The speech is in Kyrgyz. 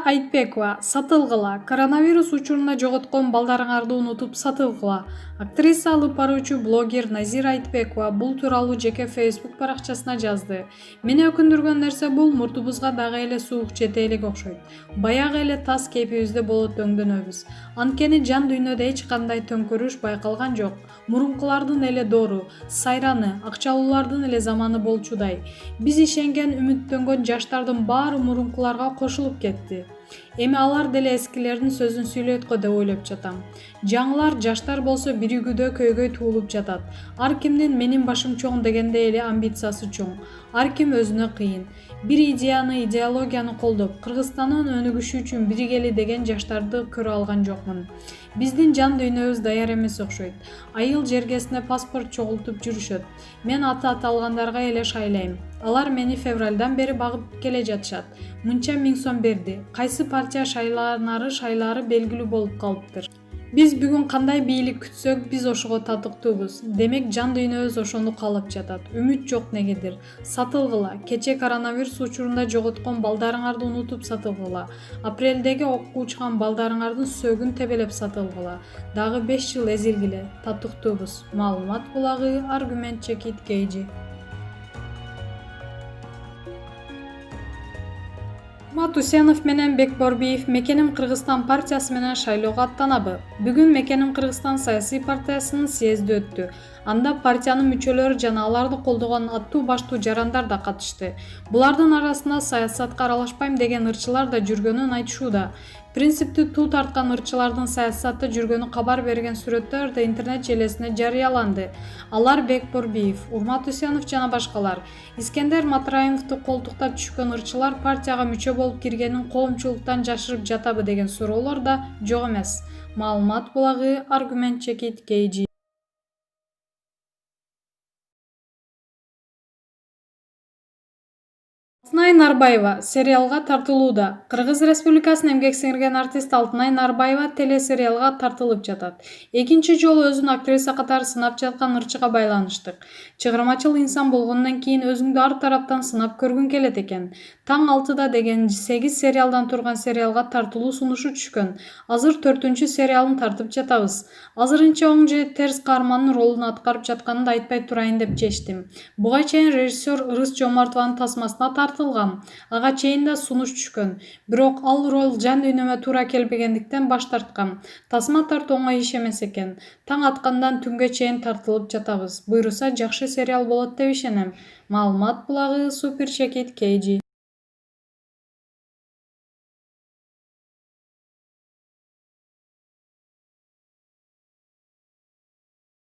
Айтбекова сатылгыла. Коронавирус учурунда жоготкон балдарыңарды унутуп сатылгыла. Актриса алып баруучу блогер Назира Айтбекова бул тууралуу жеке Facebook баракчасына жазды. Мени өкүндүргөн нерсе бул мурдубузга дагы эле суук жете элек окшойт. Баягы эле тас кейпибизде болот өңдөнөбүз. Анткени жан дүйнөдө эч кандай төңкөрүш байкалган жок. Мурункулардын эле доору, сайраны, акчалуулардын эле заманы болчудай. Биз ишенген, үмүттөнгөн жаштардын баары мурункуларга кошулуп кетти. Эми алар деле эскилердин сөзүн сүйлөйт го деп ойлоп жатам. Жаңылар жаштар болсо биригүүдө көйгөй туулуп жатат. Ар кимдин менин башым чоң дегендей эле амбициясы чоң. Ар ким өзүнө кыйын. Бир идеологияны колдоп, Кыргызстандын өнүгүшү үчүн биригели деген жаштарды көрө алган жокмун. Биздин жан дүйнөбүз даяр эмес окшойт. Айыл жергесине паспорт чогултуп жүрүшөт. Мен аты аталгандарга эле шайлайм. Алар мени февралдан бери багып келе жатышат. Мынча 1000 сом берди. Кайсы партия шайлаары белгилүү болуп калыптыр. Биз бүгүн кандай бийлик күтсөк, биз ошого татыктуубуз. Демек жан дүйнөбүз ошондо калып жатат. Үмүт жок негедир. Сатылгыла. Кече коронавирус учурунда жоготкон балдарыңарды унутуп сатылгыла. Апрелдеги окко учкан балдарыңардын сөөгүн тебелеп сатылгыла. Дагы 5 жыл эзилгиле. Татыктуубуз. Маалымат булагы Аргумент Чекит KG. Урмат Усенов менен Бекборбиев Мекеним Кыргызстан партиясы менен шайлоого аттанабы? Бүгүн Мекеним Кыргызстан саясий партиясынын съезди өттү. Анда партиянын мүчөлөрү жана аларды колдогон аттуу баштуу жарандар да катышты. Булардын арасында саясатка аралашпайм деген ырчылар да жүргөнүн айтышууда. Принципти туу тарткан ырчылардын саясатта жүргөнү кабар берген сүрөттөр да интернет желесине жарыяланды. Алар Бекборбиев, Урмат Усенов жана башкалар. Искендер Матраимовду колтуктап түшкөн ырчылар партияга мүчө болуп киргенин коомчулуктан жашырып жатабы деген суроолор да жок эмес. Маалымат булагы Аргумент Чекит KG. Алтынай Нарбаева сериалга тартылууда. Кыргыз Республикасынын эмгек сиңирген артист Алтынай Нарбаева телесериалга тартылып жатат. Экинчи жолу өзүн актриса катары сынап жаткан ырчыга байланыштык. Чыгармачыл инсан болгондон кийин өзүңдү ар тараптан сынап көргүң келет экен. Таң 6-да деген 8 сериалдан турган сериалга тартылуу сунушу түшкөн. Азыр 4-чү сериалын тартып жатабыз. Азырынча оң же терс каармандын ролун аткарып жатканын айтпай турайын деп чечтим. Буга чейин режиссер Ырыс Жомартованын тасмасына тартылгам. Ага чейин да сунуш түшкөн. Бирок ал роль жан дүйнөмө туура келбегендиктен баш тарткам. Тасма тартуу оңой иш эмес экен. Таң аткандан түнгө чейин тартылып жатабыз. Буйруса жакшы сериал болот деп ишенем. Маалымат булагы Супер Чекит KG.